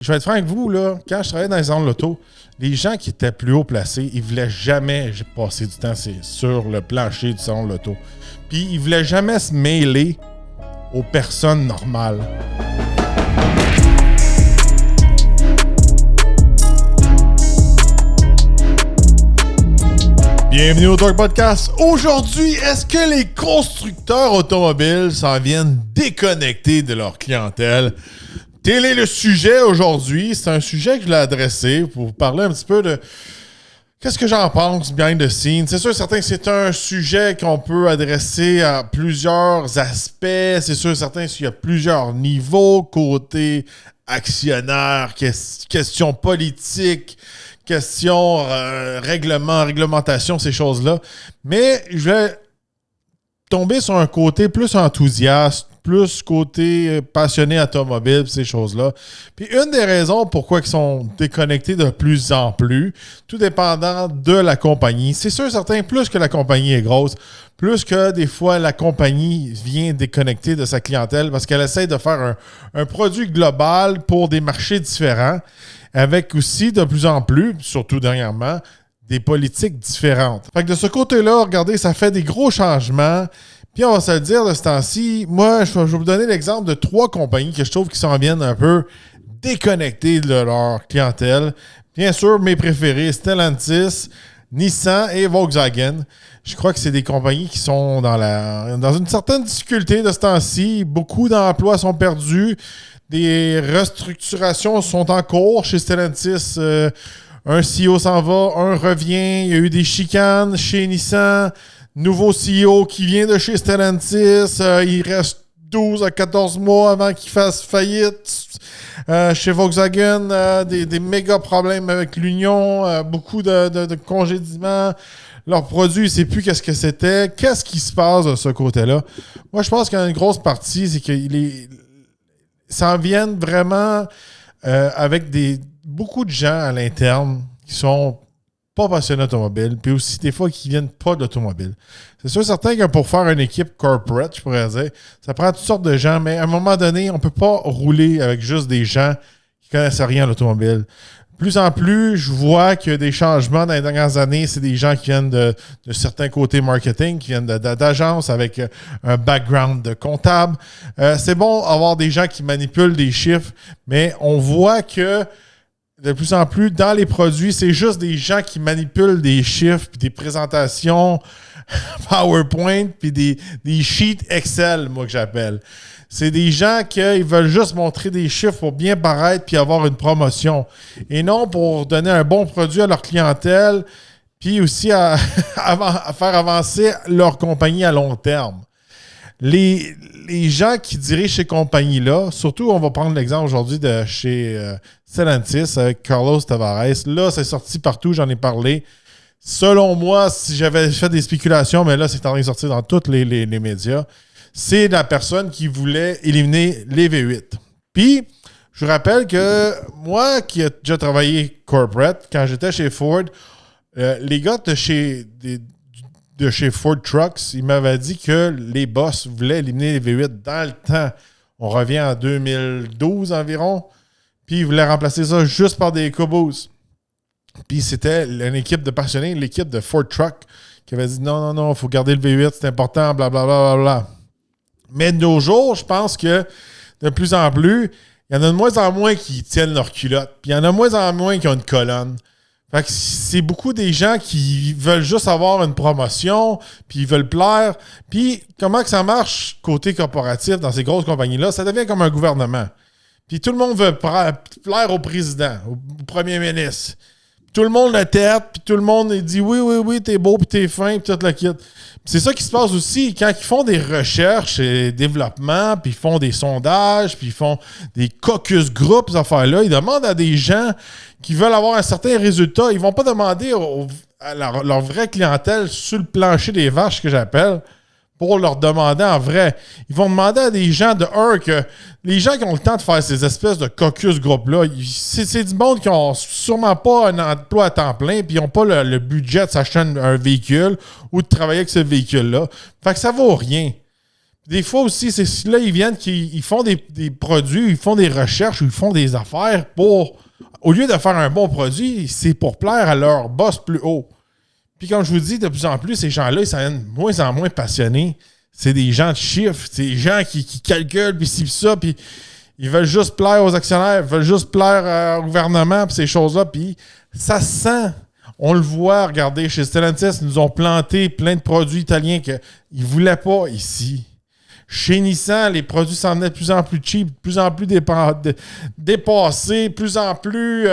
Je vais être franc avec vous, là, quand je travaillais dans les salons de l'auto, les gens qui étaient plus haut placés, ils voulaient jamais passer du temps sur le plancher du salon de l'auto. Puis ils voulaient jamais se mêler aux personnes normales. Bienvenue au Torque Podcast. Aujourd'hui, est-ce que les constructeurs automobiles s'en viennent déconnecter de leur clientèle? Tel est le sujet aujourd'hui. C'est un sujet que je voulais adresser pour vous parler un petit peu de qu'est-ce que j'en pense behind the scenes. C'est sûr et certain que c'est un sujet qu'on peut adresser à plusieurs aspects. C'est sûr et certain qu'il y a plusieurs niveaux, côté actionnaire, questions politiques, questions réglementation, ces choses-là. Mais je vais tomber sur un côté plus enthousiaste, plus côté passionné automobile, ces choses-là. Puis une des raisons pourquoi ils sont déconnectés de plus en plus, tout dépendant de la compagnie. C'est sûr et certain, plus que la compagnie est grosse, plus que des fois la compagnie vient déconnecter de sa clientèle parce qu'elle essaie de faire un produit global pour des marchés différents, avec aussi de plus en plus, surtout dernièrement, des politiques différentes. Fait que de ce côté-là, regardez, ça fait des gros changements. Puis on va se le dire de ce temps-ci, moi, je vais vous donner l'exemple de 3 compagnies que je trouve qui s'en viennent un peu déconnectées de leur clientèle. Bien sûr, mes préférés, Stellantis, Nissan et Volkswagen. Je crois que c'est des compagnies qui sont dans une certaine difficulté de ce temps-ci. Beaucoup d'emplois sont perdus. Des restructurations sont en cours chez Stellantis. Un CEO s'en va, un revient. Il y a eu des chicanes chez Nissan. Nouveau CEO qui vient de chez Stellantis. Il reste 12 à 14 mois avant qu'il fasse faillite. Chez Volkswagen, des méga problèmes avec l'Union. Beaucoup de congédiements. Leur produit, il ne sait plus qu'est-ce que c'était. Qu'est-ce qui se passe de ce côté-là? Moi, je pense qu'il y a une grosse partie, c'est qu'ils s'en viennent vraiment avec beaucoup de gens à l'interne qui sont pas passionnés d'automobile, puis aussi des fois qui viennent pas de l'automobile. C'est sûr certain que pour faire une équipe corporate, je pourrais dire, ça prend toutes sortes de gens, mais à un moment donné, on peut pas rouler avec juste des gens qui connaissent rien à l'automobile. De plus en plus, je vois qu'il y a des changements dans les dernières années. C'est des gens qui viennent de certains côtés marketing, qui viennent d'agences avec un background de comptable. C'est bon d'avoir des gens qui manipulent des chiffres, mais on voit que de plus en plus, dans les produits, c'est juste des gens qui manipulent des chiffres, puis des présentations PowerPoint, puis des sheets Excel, moi, que j'appelle. C'est des gens qui veulent juste montrer des chiffres pour bien paraître puis avoir une promotion. Et non pour donner un bon produit à leur clientèle, puis aussi à faire avancer leur compagnie à long terme. Les gens qui dirigent ces compagnies-là, surtout, on va prendre l'exemple aujourd'hui de chez Stellantis avec Carlos Tavares. Là, c'est sorti partout, j'en ai parlé. Selon moi, si j'avais fait des spéculations, mais là, c'est en train de sortir dans tous les médias, c'est la personne qui voulait éliminer les V8. Puis, je vous rappelle que moi, qui ai déjà travaillé corporate, quand j'étais chez Ford, les gars de chez Ford Trucks, ils m'avaient dit que les boss voulaient éliminer les V8 dans le temps. On revient en 2012 environ. Puis ils voulaient remplacer ça juste par des EcoBoost. Puis c'était une équipe de passionnés, l'équipe de Ford Truck, qui avait dit non, il faut garder le V8, c'est important, blablabla. Mais de nos jours, je pense que de plus en plus, il y en a de moins en moins qui tiennent leur culotte. Puis il y en a de moins en moins qui ont une colonne. Fait que c'est beaucoup des gens qui veulent juste avoir une promotion, puis ils veulent plaire. Puis comment que ça marche côté corporatif dans ces grosses compagnies-là? Ça devient comme un gouvernement. Puis tout le monde veut plaire au président, au premier ministre. Tout le monde le tête, puis tout le monde dit oui, t'es beau, puis t'es fin, puis tout le kit. C'est ça qui se passe aussi quand ils font des recherches et développement, puis ils font des sondages, puis ils font des caucus group, ces affaires-là. Ils demandent à des gens qui veulent avoir un certain résultat. Ils vont pas demander à leur vraie clientèle sur le plancher des vaches, que j'appelle, pour leur demander en vrai. Ils vont demander à des gens que les gens qui ont le temps de faire ces espèces de caucus group-là, c'est du monde qui n'ont sûrement pas un emploi à temps plein puis ils n'ont pas le budget de s'acheter un véhicule ou de travailler avec ce véhicule-là. Fait que ça vaut rien. Des fois aussi, c'est là, ils viennent, ils font des produits, ils font des recherches, ils font des affaires pour... Au lieu de faire un bon produit, c'est pour plaire à leur boss plus haut. Puis comme je vous dis, de plus en plus, ces gens-là, ils sont de moins en moins passionnés. C'est des gens de chiffres, c'est des gens qui calculent, puis ci, puis ça, puis ils veulent juste plaire aux actionnaires, ils veulent juste plaire au gouvernement, puis ces choses-là, puis ça se sent. On le voit, regardez, chez Stellantis, ils nous ont planté plein de produits italiens qu'ils ne voulaient pas ici. Chez Nissan, les produits s'en venaient de plus en plus cheap, de plus en plus dépassés, de plus en plus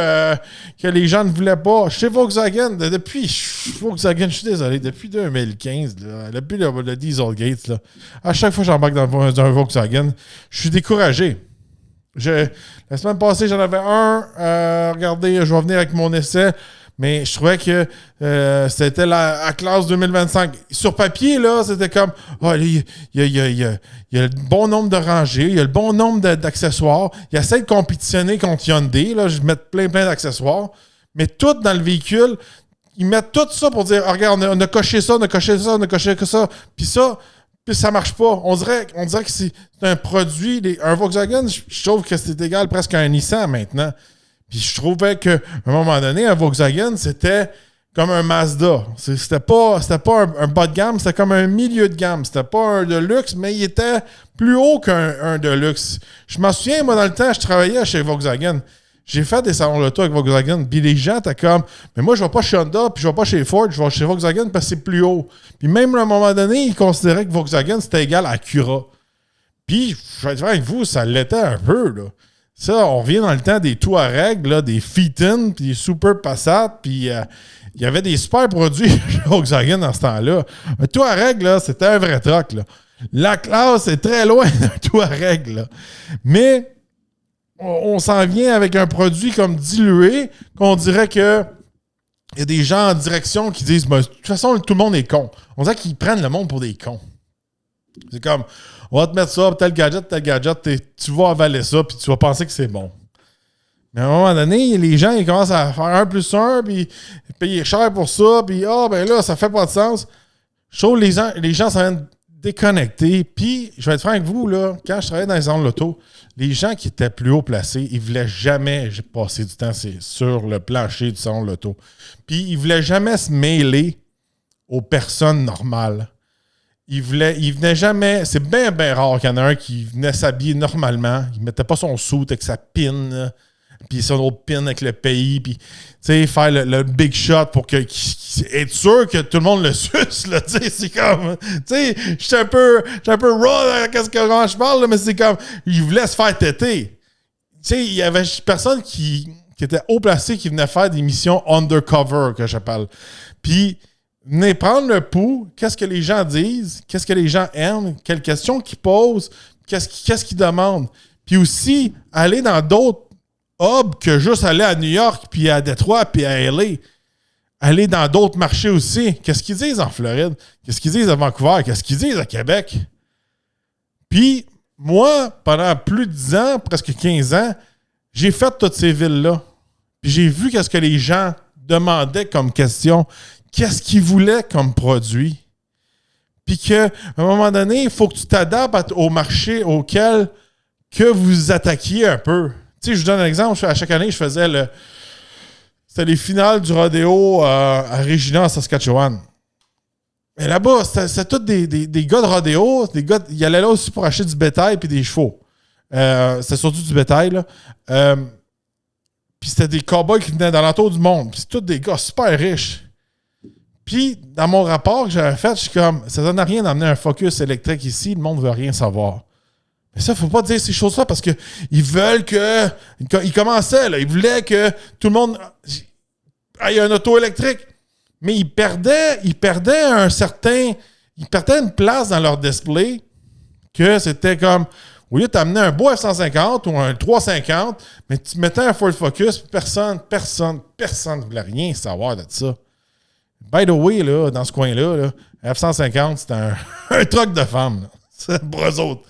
que les gens ne voulaient pas. Chez Volkswagen, depuis Volkswagen, je suis désolé, depuis 2015, là, depuis le Dieselgate, là, à chaque fois que j'embarque dans un Volkswagen, je suis découragé. La semaine passée, j'en avais un. Regardez, je vais venir avec mon essai. Mais je trouvais que c'était la classe 2025. Sur papier, là, c'était comme il y a le bon nombre de rangées, il y a le bon nombre d'accessoires. Il essaie de compétitionner contre Hyundai. Là, je mets plein d'accessoires. Mais tout dans le véhicule, ils mettent tout ça pour dire regarde, on a coché ça, on a coché ça, on a coché que ça. Puis ça marche pas. On dirait que c'est un produit. Un Volkswagen, je trouve que c'est égal presque à un Nissan maintenant. Puis je trouvais qu'à un moment donné, un Volkswagen, c'était comme un Mazda. C'était pas un bas de gamme, c'était comme un milieu de gamme. C'était pas un de luxe, mais il était plus haut qu'un de luxe. Je m'en souviens, moi, dans le temps, je travaillais chez Volkswagen. J'ai fait des salons d'auto avec Volkswagen. Puis les gens étaient comme, mais moi, je vais pas chez Honda, puis je vais pas chez Ford, je vais chez Volkswagen parce que c'est plus haut. Puis même à un moment donné, ils considéraient que Volkswagen, c'était égal à Acura. Puis, je vais être franc avec vous, ça l'était un peu, là. Ça, on revient dans le temps des Touareg, là, des Phaeton, puis des Super Passat, puis il y avait des super produits chez Volkswagen dans ce temps-là. Un Touareg, là, c'était un vrai truck, là. La classe est très loin d'un Touareg, là. Mais on s'en vient avec un produit comme dilué, qu'on dirait que il y a des gens en direction qui disent de toute façon, tout le monde est con. On dirait qu'ils prennent le monde pour des cons. C'est comme, on va te mettre ça, tel gadget, tu vas avaler ça, puis tu vas penser que c'est bon. Mais à un moment donné, les gens, ils commencent à faire 1+1, puis payer cher pour ça, puis ben là, ça fait pas de sens. Je trouve que les gens s'en viennent déconnectés. Puis, je vais être franc avec vous, là, quand je travaillais dans les salons de l'auto, les gens qui étaient plus haut placés, ils voulaient jamais passer du temps sur le plancher du salon de l'auto. Puis, ils voulaient jamais se mêler aux personnes normales. Il venait jamais. C'est bien, bien rare qu'il y en a un qui venait s'habiller normalement. Il mettait pas son suit avec sa pin, puis son autre pin avec le pays, puis faire le big shot pour être sûr que tout le monde le suce. Là, c'est comme. Je suis un peu raw quand je parle, là, mais c'est comme. Il voulait se faire têter. Il y avait personne qui était haut placé qui venait faire des missions undercover, que j'appelle. Puis. Venez prendre le pouls, qu'est-ce que les gens disent, qu'est-ce que les gens aiment, quelles questions qu'ils posent, qu'est-ce qu'ils demandent. Puis aussi, aller dans d'autres hubs que juste aller à New York, puis à Détroit, puis à LA. Aller dans d'autres marchés aussi. Qu'est-ce qu'ils disent en Floride? Qu'est-ce qu'ils disent à Vancouver? Qu'est-ce qu'ils disent à Québec? Puis, moi, pendant plus de 10 ans, presque 15 ans, j'ai fait toutes ces villes-là. Puis j'ai vu qu'est-ce que les gens demandaient comme question. Qu'est-ce qu'ils voulaient comme produit? Puis qu'à un moment donné, il faut que tu t'adaptes au marché auquel que vous attaquiez un peu. Tu sais, je vous donne un exemple. À chaque année, je faisais c'était les finales du rodéo à Regina, en Saskatchewan. Mais là-bas, c'était tous des gars de rodéo. Ils allaient là aussi pour acheter du bétail et des chevaux. C'était surtout du bétail, là. Puis c'était des cowboys qui venaient dans l'entour du monde. Puis c'est tous des gars super riches. Puis, dans mon rapport que j'avais fait, je suis comme, ça donne à rien d'emmener un Focus électrique ici, le monde ne veut rien savoir. Mais ça, il ne faut pas dire ces choses-là parce qu'ils veulent que. Ils commençaient, là, ils voulaient que tout le monde ait un auto électrique. Mais ils perdaient une place dans leur display que c'était comme, au lieu de t'amener un beau F-150 ou un 350, mais tu mettais un Ford Focus, personne ne voulait rien savoir de ça. By the way, là, dans ce coin-là, là, F-150, c'était un truck de femmes. C'est pour eux autres.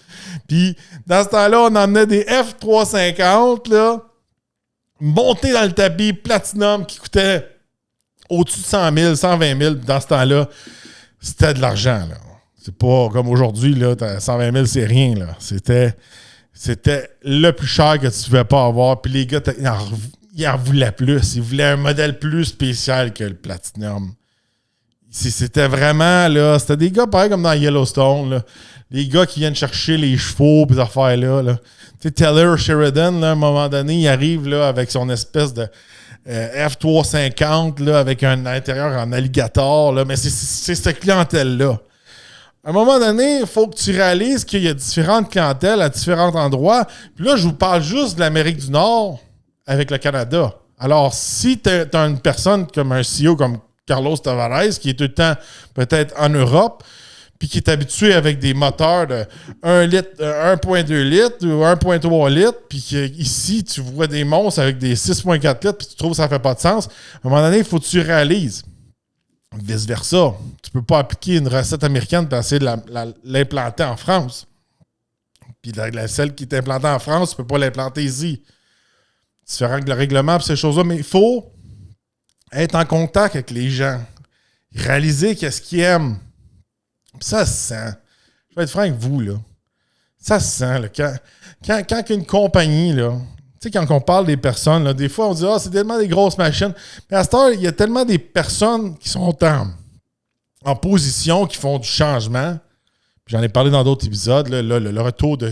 Puis, dans ce temps-là, on emmenait des F-350, là, montés dans le tapis, platinum, qui coûtaient au-dessus de 100 000, 120 000. Dans ce temps-là, c'était de l'argent, là. C'est pas comme aujourd'hui, là, 120 000, c'est rien, là. C'était le plus cher que tu pouvais pas avoir. Puis les gars, ils en voulaient plus. Ils voulaient un modèle plus spécial que le Platinum. C'était vraiment, là, c'était des gars pareil comme dans Yellowstone, là. Les gars qui viennent chercher les chevaux et ces affaires-là. Là. Tu sais, Taylor Sheridan, là, à un moment donné, il arrive là, avec son espèce de F-350 là, avec un intérieur en alligator. Là, mais c'est cette clientèle-là. À un moment donné, il faut que tu réalises qu'il y a différentes clientèles à différents endroits. Puis là, je vous parle juste de l'Amérique du Nord avec le Canada. Alors, si tu as une personne comme un CEO comme Carlos Tavares, qui est tout le temps peut-être en Europe, puis qui est habitué avec des moteurs de 1 litre, 1.2 litres ou 1.3 litres, puis ici, tu vois des monstres avec des 6.4 litres, puis tu trouves que ça fait pas de sens. À un moment donné, il faut que tu réalises. Vice-versa. Tu peux pas appliquer une recette américaine et essayer de l'implanter en France. Puis celle qui est implantée en France, tu peux pas l'implanter ici. Différent que le règlement et ces choses-là, mais il faut être en contact avec les gens. Réaliser qu'est-ce qu'ils aiment. Puis ça se sent. Je vais être franc avec vous, là. Ça se sent, là. Quand une compagnie, là, tu sais, quand on parle des personnes, là, des fois, on dit « Ah, c'est tellement des grosses machines. » Mais à cette heure, il y a tellement des personnes qui sont en position, qui font du changement. J'en ai parlé dans d'autres épisodes. Là, le retour de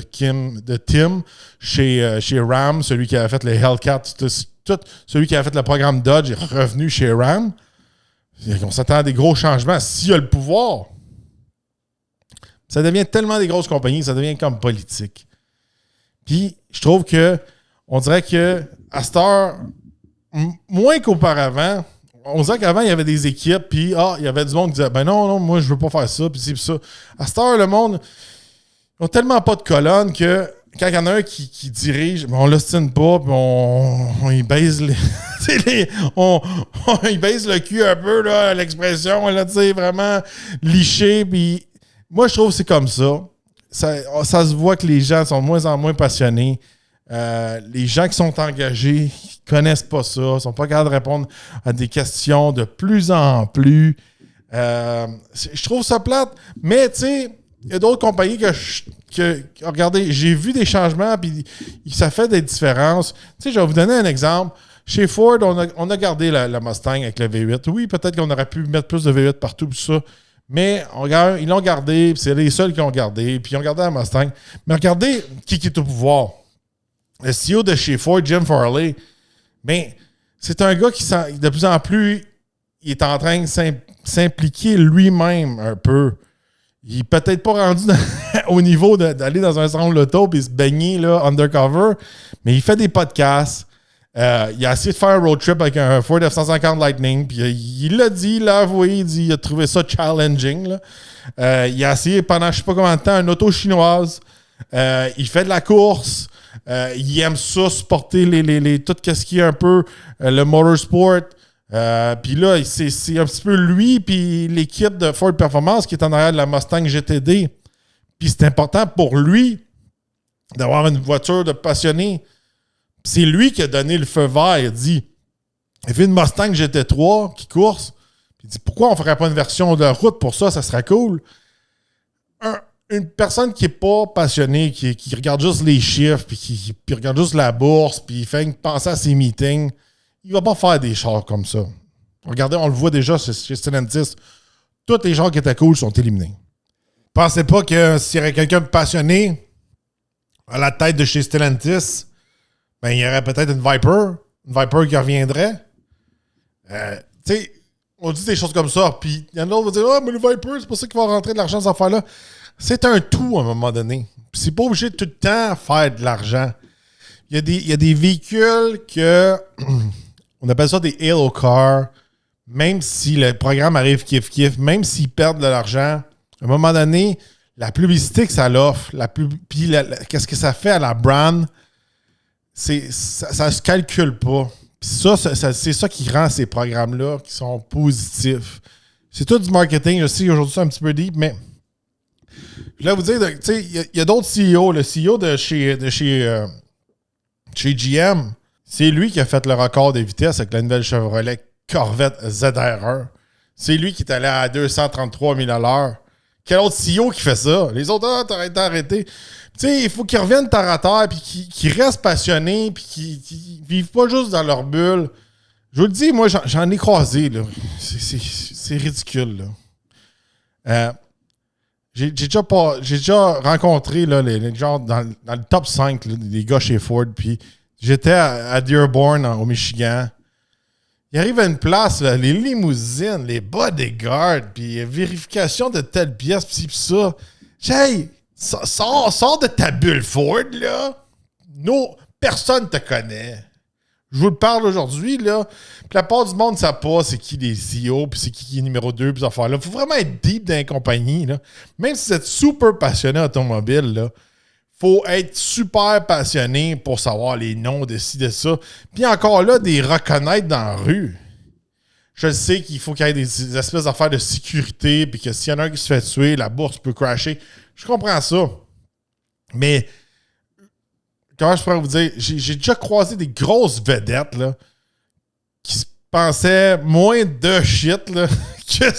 Tim chez Ram, celui qui avait fait les Hellcat, celui qui avait fait le programme Dodge est revenu chez Ram. On s'attend à des gros changements. S'il a le pouvoir, ça devient tellement des grosses compagnies, ça devient comme politique. Puis, je trouve que on dirait que à cette heure, moins qu'auparavant, on dirait qu'avant, il y avait des équipes, puis il y avait du monde qui disait « Ben non, moi, je veux pas faire ça, puis c'est ça. » À cette heure, le monde, ils ont tellement pas de colonne que quand il y en a un qui dirige, on l'ostine pas, puis on y baise il baise le cul un peu, là, l'expression, là, tu sais, vraiment liché, puis moi, je trouve que c'est comme ça. Ça se voit que les gens sont de moins en moins passionnés. Les gens qui sont engagés ne connaissent pas ça, ne sont pas capables de répondre à des questions de plus en plus. Je trouve ça plate, mais tu sais, il y a d'autres compagnies regardez, j'ai vu des changements, puis ça fait des différences. Tu sais, je vais vous donner un exemple. Chez Ford, on a gardé la Mustang avec le V8. Oui, peut-être qu'on aurait pu mettre plus de V8 partout, tout ça. Mais ils l'ont gardé, puis c'est les seuls qui l'ont gardé, puis ils ont gardé la Mustang. Mais regardez qui est au pouvoir. Le CEO de chez Ford, Jim Farley, bien, c'est un gars qui, de plus en plus, il est en train de s'impliquer lui-même un peu. Il n'est peut-être pas rendu au niveau d'aller dans un salon de l'auto et se baigner là, undercover, mais il fait des podcasts. Il a essayé de faire un road trip avec un Ford F-150 Lightning, puis il l'a dit, il l'a avoué, il a trouvé ça challenging. Là. Il a essayé pendant je ne sais pas combien de temps une auto chinoise. Il fait de la course. Il aime ça, supporter tout ce qui est un peu le motorsport. Puis là, c'est un petit peu lui puis l'équipe de Ford Performance qui est en arrière de la Mustang GTD. Puis c'est important pour lui d'avoir une voiture de passionné. C'est lui qui a donné le feu vert. Il a dit, il fait une Mustang GT3 qui course. Puis il dit, pourquoi on ne ferait pas une version de route pour ça? Ça serait cool. Une personne qui n'est pas passionnée, qui regarde juste les chiffres, puis qui regarde juste la bourse, puis il fait penser à ses meetings, il ne va pas faire des chars comme ça. Regardez, on le voit déjà chez Stellantis. Tous les chars qui étaient cool sont éliminés. Pensez pas que s'il y aurait quelqu'un de passionné à la tête de chez Stellantis, ben, il y aurait peut-être une Viper qui reviendrait. Tu sais, on dit des choses comme ça, puis il y en a d'autres qui vont dire « Ah, mais le Viper, c'est pour ça qu'il va rentrer de l'argent dans cette affaire-là. » C'est un tout à un moment donné. C'est pas obligé de tout le temps faire de l'argent. Il y a des véhicules que on appelle ça des Halo Cars, même si le programme arrive kiff-kiff, même s'ils perdent de l'argent, à un moment donné, la publicité que ça l'offre, puis qu'est-ce que ça fait à la brand, ça se calcule pas. Puis c'est ça qui rend ces programmes-là qui sont positifs. C'est tout du marketing. Je sais qu'aujourd'hui, c'est un petit peu deep, mais je voulais vous dire, tu sais, il y a d'autres CEO. Le CEO de chez GM, c'est lui qui a fait le record de vitesse avec la nouvelle Chevrolet Corvette ZR1. C'est lui qui est allé à 233 000 à l'heure, Quel autre CEO qui fait ça? Les autres, t'as arrêté. Tu sais, il faut qu'ils reviennent terre à terre, puis qu'ils restent passionnés, puis qu'ils vivent pas juste dans leur bulle. Je vous le dis, moi, j'en ai croisé, là. C'est ridicule, là. J'ai déjà rencontré là, les gens dans le top 5 là, des gars chez Ford, puis j'étais à Dearborn, au Michigan. Il arrive à une place, là, les limousines, les bodyguards, puis vérification de telle pièce, puis ça. Hey, sors de ta bulle Ford, là. Personne te connaît. Je vous le parle aujourd'hui, là. Puis la part du monde ne sait pas c'est qui les CEO, puis c'est qui est numéro 2, puis ces affaires-là. Il faut vraiment être deep dans les compagnies, là. Même si vous êtes super passionné automobile, là, faut être super passionné pour savoir les noms de ci, de ça. Puis encore là, des reconnaître dans la rue. Je sais qu'il faut qu'il y ait des espèces d'affaires de sécurité, puis que s'il y en a un qui se fait tuer, la bourse peut crasher. Je comprends ça. Mais comment je pourrais vous dire, j'ai déjà croisé des grosses vedettes là, qui se pensaient moins de shit là, que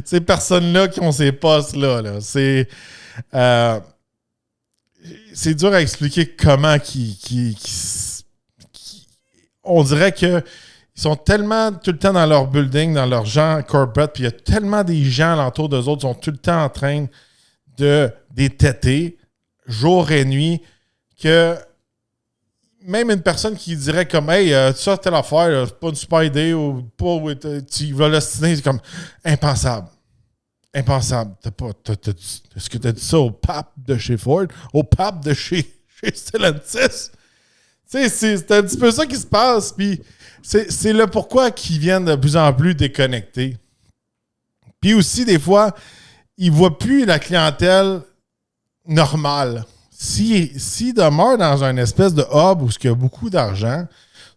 ces personnes-là qui ont ces postes-là. Là. C'est dur à expliquer comment on dirait que ils sont tellement tout le temps dans leur building, dans leur gens corporate, puis il y a tellement des gens alentour d'eux autres qui sont tout le temps en train de les têter jour et nuit, que même une personne qui dirait comme hey, ça, telle affaire, là, c'est pas une super idée ou pas, tu vas l'ostiner, c'est comme impensable. Impensable. Est-ce que tu as dit ça au pape de chez Ford? Au pape de chez Stellantis? Tu sais, c'est un petit peu ça qui se passe, puis c'est le pourquoi qu'ils viennent de plus en plus déconnectés. Puis aussi, des fois, ils ne voient plus la clientèle normale. S'ils demeurent dans une espèce de hub où il y a beaucoup d'argent,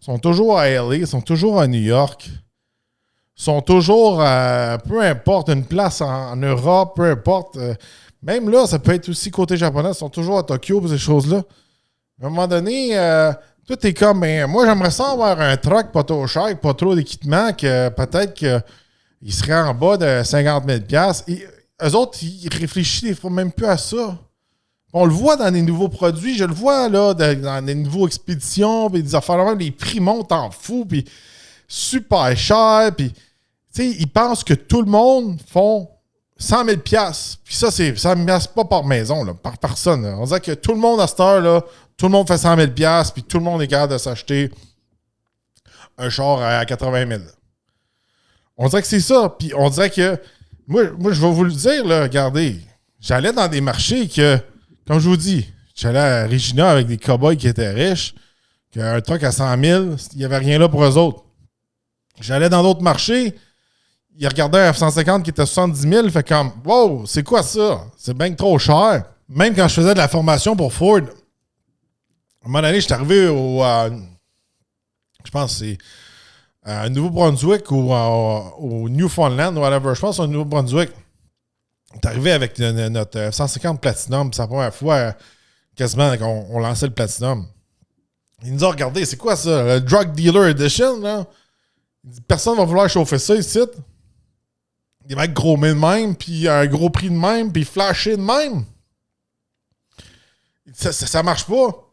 sont toujours à LA, sont toujours à New York, sont toujours peu importe, une place en Europe, peu importe. Même là, ça peut être aussi côté japonais, ils sont toujours à Tokyo pour ces choses-là. À un moment donné, tout est comme, moi, j'aimerais ça avoir un truck pas trop cher, pas trop d'équipement, que peut-être qu'il serait en bas de 50 000 $. Et eux autres, ils réfléchissent des fois même plus à ça. On le voit dans les nouveaux produits, je le vois là, dans les nouveaux expéditions, puis des affaires, les prix montent en fou, puis super cher, puis tu sais, ils pensent que tout le monde font 100 000 $. Puis ça ne passe pas par maison, là, par personne. Là. On dirait que tout le monde à cette heure, là, tout le monde fait 100 000 $, puis tout le monde est capable de s'acheter un char à 80 000. On dirait que c'est ça. Puis on dirait que, moi, je vais vous le dire, là, regardez, j'allais dans des marchés que, comme je vous dis, j'allais à Regina avec des cow-boys qui étaient riches, qu'un truck à 100 000, il n'y avait rien là pour eux autres. J'allais dans d'autres marchés, ils regardaient un F-150 qui était à 70 000, fait comme, wow, c'est quoi ça? C'est bien trop cher. Même quand je faisais de la formation pour Ford, à un moment donné, j'étais arrivé je pense que c'est à Nouveau-Brunswick ou au Newfoundland, whatever. Je pense au Nouveau-Brunswick. On est arrivé avec notre F-150 Platinum. C'est la première fois quasiment qu'on lançait le Platinum. Ils nous ont regardé, c'est quoi ça? Le Drug Dealer Edition, là? Personne ne va vouloir chauffer ça ici. Des mecs gros de même, puis un gros prix de même, puis flashé de même. Ça marche pas.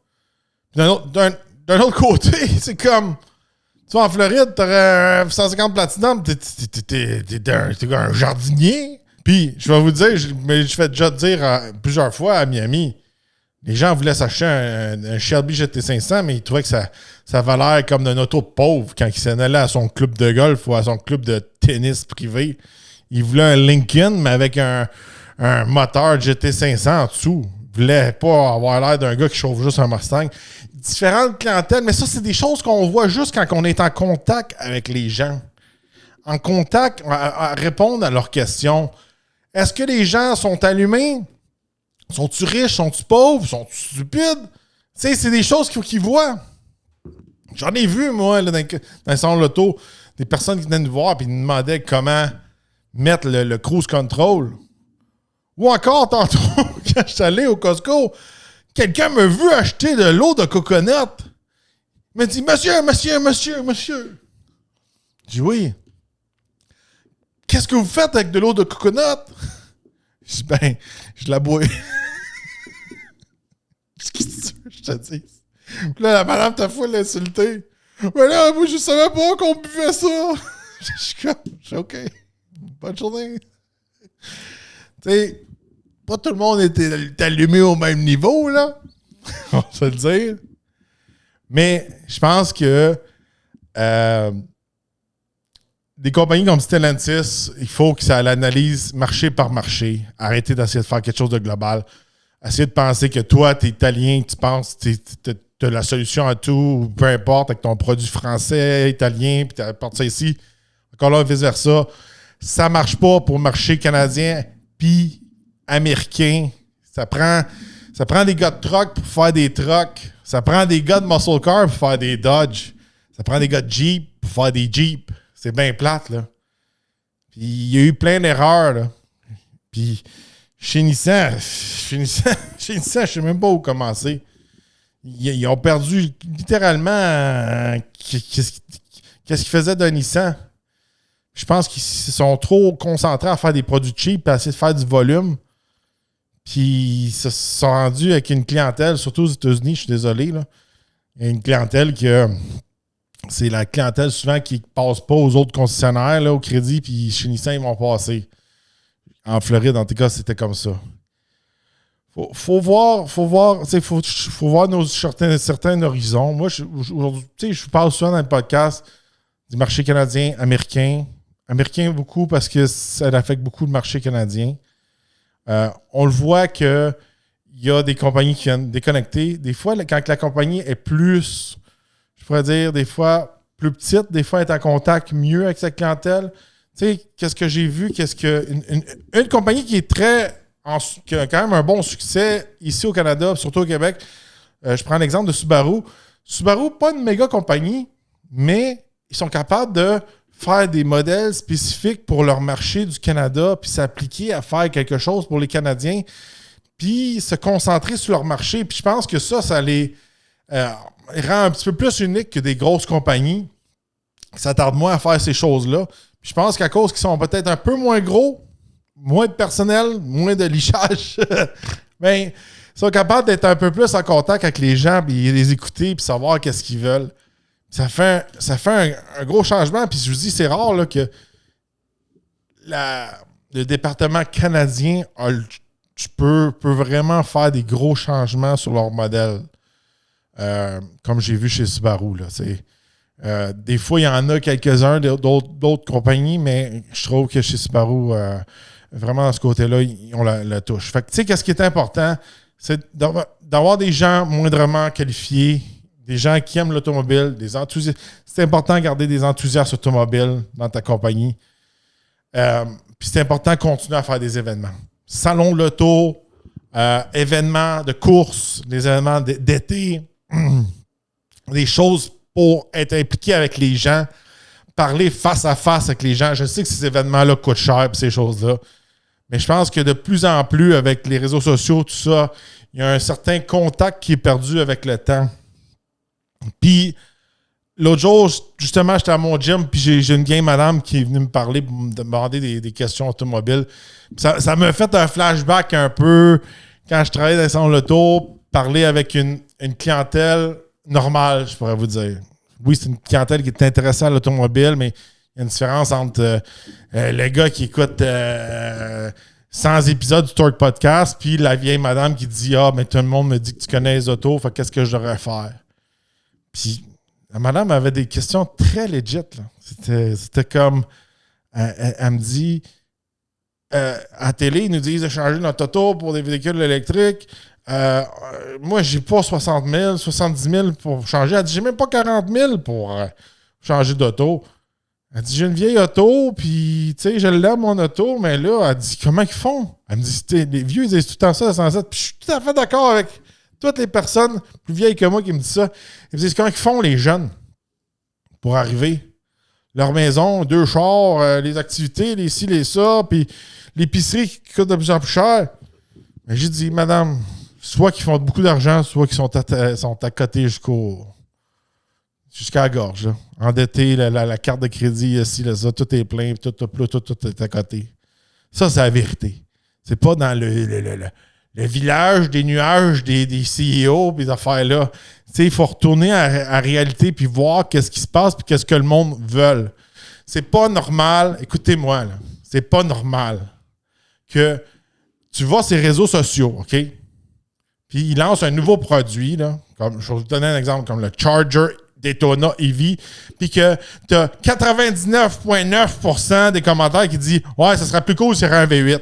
D'un autre côté, c'est comme... Tu vas en Floride, t'aurais un 150 Platinum, t'es un jardinier. Puis, je vais vous dire, je fais déjà dire plusieurs fois à Miami, les gens voulaient s'acheter un Shelby GT500, mais ils trouvaient que ça valait comme d'un auto pauvre quand il s'en allait à son club de golf ou à son club de tennis privé. Ils voulaient un Lincoln, mais avec un moteur GT500 en dessous. Ils voulaient pas avoir l'air d'un gars qui chauffe juste un Mustang. Différentes clientèles, mais ça, c'est des choses qu'on voit juste quand on est en contact avec les gens. En contact, à répondre à leurs questions. Est-ce que les gens sont allumés? Sont-tu riches? Sont-tu pauvres? Sont-tu stupides? Tu sais, c'est des choses qu'ils voient. J'en ai vu, moi, là, dans le salon de l'auto, des personnes qui venaient nous voir et nous demandaient comment mettre le cruise control. Ou encore, tantôt, quand je suis allé au Costco, quelqu'un m'a vu acheter de l'eau de coconut. Il m'a dit, monsieur. J'ai dit, oui. qu'est-ce que vous faites avec de l'eau de coconut? Je dis, ben, je la bois. Qu'est-ce que tu veux que je te dise? Puis là, la madame t'a fou l'insulter. Mais là, moi, je savais pas qu'on buvait ça. Je suis OK. Bonne journée. Tu sais, pas tout le monde est allumé au même niveau, là. On va se le dire. Mais je pense que des compagnies comme Stellantis, il faut que ça l'analyse marché par marché. Arrêtez d'essayer de faire quelque chose de global. Essayez de penser que toi, tu es italien, tu penses que tu as la solution à tout, peu importe, avec ton produit français, italien, puis tu apportes ça ici. Encore là, vice-versa. Ça ne marche pas pour le marché canadien puis américain. Ça prend des gars de truck pour faire des trucks. Ça prend des gars de muscle car pour faire des Dodge. Ça prend des gars de Jeep pour faire des Jeep. C'est bien plate, là. Puis il y a eu plein d'erreurs, là. Puis chez Nissan, je sais même pas où commencer. Ils ont perdu littéralement qu'est-ce qu'ils faisaient de Nissan. Je pense qu'ils se sont trop concentrés à faire des produits cheap et à essayer de faire du volume. Puis ils se sont rendus avec une clientèle, surtout aux États-Unis, je suis désolé, là. Il y a une clientèle que c'est la clientèle souvent qui ne passe pas aux autres concessionnaires là, au crédit, puis chez Nissan, ils vont passer. En Floride, en tout cas, c'était comme ça. Faut voir certains horizons. Moi, je parle souvent dans le podcast du marché canadien, américain. Américain beaucoup parce que ça affecte beaucoup le marché canadien. On le voit qu'il y a des compagnies qui viennent déconnecter. Des fois, quand la compagnie est plus, je pourrais dire, des fois plus petite, des fois elle est en contact mieux avec sa clientèle. Tu sais, qu'est-ce que j'ai vu? Une compagnie qui est qui a quand même un bon succès ici au Canada, surtout au Québec. Je prends l'exemple de Subaru. Subaru, pas une méga compagnie, mais ils sont capables de faire des modèles spécifiques pour leur marché du Canada, puis s'appliquer à faire quelque chose pour les Canadiens, puis se concentrer sur leur marché. Puis je pense que ça les rend un petit peu plus unique que des grosses compagnies qui s'attardent moins à faire ces choses-là. Puis je pense qu'à cause qu'ils sont peut-être un peu moins gros, moins de personnel, moins de lichage, bien, ils sont capables d'être un peu plus en contact avec les gens, puis les écouter, puis savoir qu'est-ce qu'ils veulent. Ça fait un gros changement. Puis je vous dis, c'est rare là, que le département canadien peut vraiment faire des gros changements sur leur modèle. Comme j'ai vu chez Subaru. Là, des fois, il y en a quelques-uns d'autres compagnies, mais je trouve que chez Subaru, vraiment, dans ce côté-là, ils ont la touche. Fait que, tu sais, qu'est-ce qui est important? C'est d'avoir des gens moindrement qualifiés, des gens qui aiment l'automobile, des enthousiastes. C'est important de garder des enthousiastes automobiles dans ta compagnie. Puis c'est important de continuer à faire des événements. Salon de l'auto, événements de course, des événements d'été, des choses pour être impliqué avec les gens, parler face à face avec les gens. Je sais que ces événements-là coûtent cher, ces choses-là. Mais je pense que de plus en plus, avec les réseaux sociaux, tout ça, il y a un certain contact qui est perdu avec le temps. Puis, l'autre jour, justement, j'étais à mon gym, puis j'ai une vieille madame qui est venue me parler pour me demander des questions automobiles. Ça m'a fait un flashback un peu quand je travaillais dans le salon de l'auto, parler avec une clientèle normale, je pourrais vous dire. Oui, c'est une clientèle qui est intéressée à l'automobile, mais il y a une différence entre le gars qui écoute 100 épisodes du Torque Podcast, puis la vieille madame qui dit « Ah, mais tout le monde me dit que tu connais les autos, fait qu'est-ce que je devrais faire? » Puis la madame avait des questions très legit. Là. C'était comme... elle me dit... à la télé, ils nous disent de changer notre auto pour des véhicules électriques. Moi, j'ai pas 60 000, 70 000 pour changer. Elle dit, j'ai même pas 40 000 pour changer d'auto. Elle dit, j'ai une vieille auto, puis, tu sais, je l'aime, mon auto, mais là, elle dit, comment ils font? Elle me dit, les vieux, ils disent tout le temps ça, 107. Puis je suis tout à fait d'accord avec toutes les personnes plus vieilles que moi qui me disent ça. Ils me disent, comment ils font, les jeunes, pour arriver? Leur maison, 2 chars, les activités, les ci, les ça, puis l'épicerie qui coûte de plus en plus cher. Mais j'ai dit, madame, soit qu'ils font beaucoup d'argent, soit qu'ils sont à côté jusqu'au jusqu'à la gorge. Là. Endetté, la carte de crédit, ici, là, ça, tout est plein, tout est à côté. Ça, c'est la vérité. C'est pas dans le village des nuages des CEO et des affaires-là. Il faut retourner à la réalité puis voir qu'est-ce qui se passe puis qu'est-ce que le monde veut. C'est pas normal. Écoutez-moi, là. C'est pas normal que tu vas sur les réseaux sociaux, OK? Puis ils lancent un nouveau produit, là. Comme, je vais vous donner un exemple, comme le Charger Daytona EV, puis que tu as 99,9% des commentaires qui disent « Ouais, ça serait plus cool si c'était un V8 ».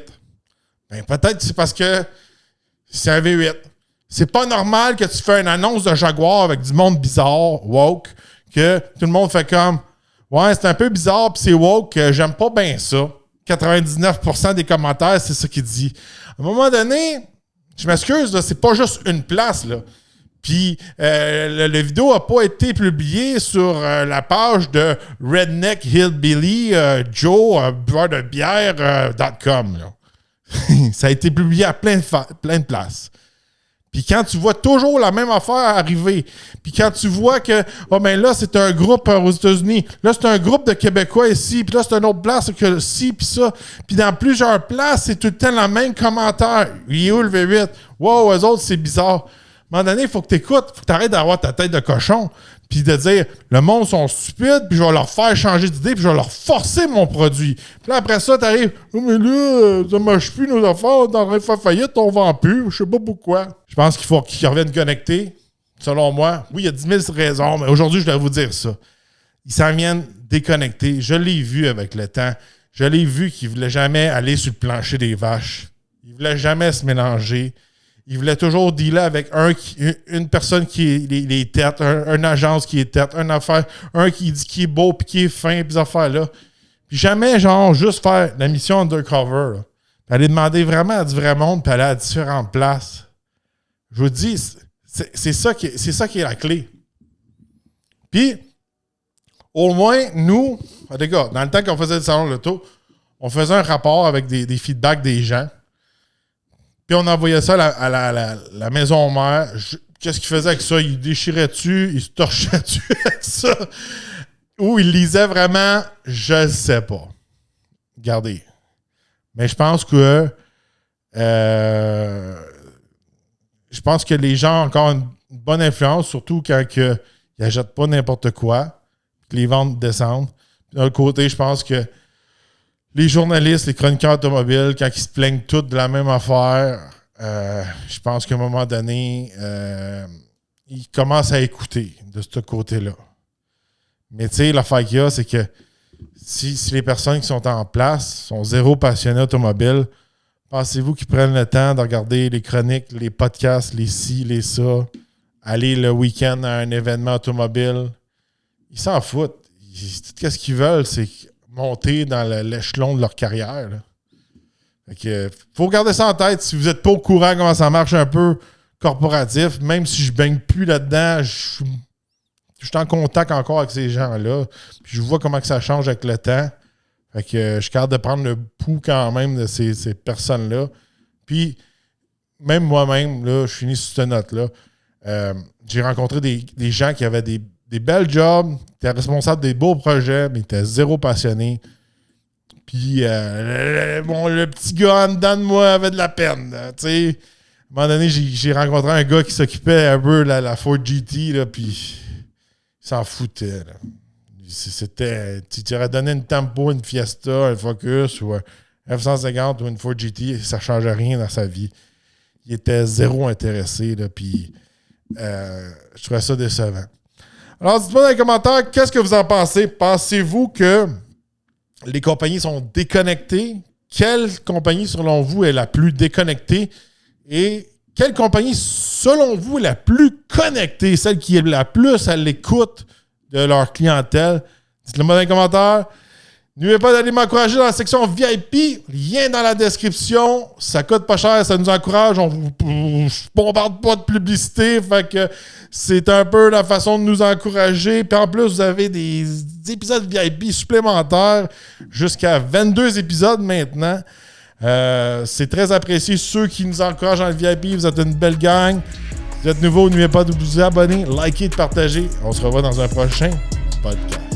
Ben, peut-être que c'est parce que c'est un V8. C'est pas normal que tu fais une annonce de Jaguar avec du monde bizarre, woke, que tout le monde fait comme « Ouais, c'est un peu bizarre, puis c'est woke, j'aime pas bien ça ». 99% des commentaires, c'est ça qu'il dit. À un moment donné, je m'excuse, là, c'est pas juste une place, là. Puis, la vidéo n'a pas été publiée sur la page de Redneck Hillbilly Joe, buveur de bière.com. Ça a été publié à plein de places. Puis quand tu vois toujours la même affaire arriver, puis quand tu vois que, là, c'est un groupe aux États-Unis, là, c'est un groupe de Québécois ici, puis là, c'est une autre place que ci, puis ça, puis dans plusieurs places, c'est tout le temps le même commentaire. Il est où le V8? Wow, eux autres, c'est bizarre. À un moment donné, il faut que tu écoutes, il faut que tu arrêtes d'avoir ta tête de cochon, puis de dire, le monde sont stupides, puis je vais leur faire changer d'idée, puis je vais leur forcer mon produit. Puis là, après ça, tu arrives, oh, mais là, ça marche plus nos affaires, on est en train de faire faillite, on vend plus, je sais pas pourquoi. Je pense qu'il faut qu'ils reviennent connectés, selon moi. Oui, il y a 10 000 raisons, mais aujourd'hui, je dois vous dire ça. Ils s'en viennent déconnectés. Je l'ai vu avec le temps. Je l'ai vu qu'ils ne voulaient jamais aller sur le plancher des vaches. Ils ne voulaient jamais se mélanger. Il voulait toujours dealer avec une personne qui est les têtes, une agence qui est tête, une affaire, un qui dit qui est beau puis qui est fin, puis ces affaires-là. Puis jamais, genre, juste faire la mission undercover. Là. Puis aller demander vraiment à du vrai monde puis aller à différentes places. Je vous dis, c'est ça qui est la clé. Puis, au moins, nous, les gars, dans le temps qu'on faisait le salon de l'auto, on faisait un rapport avec des feedbacks des gens. Puis on envoyait ça à la maison mère. Qu'est-ce qu'il faisait avec ça? Il déchirait-tu? Il se torchait-tu avec ça? Ou il lisait vraiment? Je ne sais pas. Regardez. Mais je pense que les gens ont encore une bonne influence, surtout quand ils n'achètent pas n'importe quoi, que les ventes descendent. D'un autre côté, je pense que les journalistes, les chroniqueurs automobiles, quand ils se plaignent tous de la même affaire, je pense qu'à un moment donné, ils commencent à écouter de ce côté-là. Mais tu sais, l'affaire qu'il y a, c'est que si les personnes qui sont en place sont zéro passionnés automobiles, pensez-vous qu'ils prennent le temps de regarder les chroniques, les podcasts, les ci, les ça, aller le week-end à un événement automobile? Ils s'en foutent. Tout ce qu'ils veulent, c'est monter dans l'échelon de leur carrière. Là. Fait que, faut garder ça en tête. Si vous n'êtes pas au courant comment ça marche un peu corporatif, même si je ne baigne plus là-dedans, je suis en contact encore avec ces gens-là. Puis je vois comment que ça change avec le temps. Fait que je suis capable de prendre le pouls quand même de ces personnes-là. Puis même moi-même, là, je finis sur cette note-là. J'ai rencontré des gens qui avaient des belles jobs, étaient responsables des beaux projets, mais étaient zéro passionnés. Puis le petit gars en dedans de moi avait de la peine. À un moment donné, j'ai rencontré un gars qui s'occupait un peu de la Ford GT, là, puis il s'en foutait. Là. C'était, tu aurais donné une Tempo, une Fiesta, un Focus ou un F-150 ou une Ford GT, ça ne changeait rien dans sa vie. Il était zéro intéressé, là, puis je trouvais ça décevant. Alors, dites-moi dans les commentaires, qu'est-ce que vous en pensez? Pensez-vous que les compagnies sont déconnectées? Quelle compagnie, selon vous, est la plus déconnectée? Et quelle compagnie, selon vous, est la plus connectée? Celle qui est la plus à l'écoute de leur clientèle? Dites-le moi dans les commentaires. N'oubliez pas d'aller m'encourager dans la section VIP. Lien dans la description. Ça coûte pas cher, ça nous encourage. On vous bombarde pas de publicité. Fait que c'est un peu la façon de nous encourager. Puis en plus, vous avez des épisodes VIP supplémentaires. Jusqu'à 22 épisodes maintenant. C'est très apprécié. Ceux qui nous encouragent dans le VIP, vous êtes une belle gang. Vous êtes nouveau, n'oubliez pas de vous abonner, liker, de partager. On se revoit dans un prochain podcast.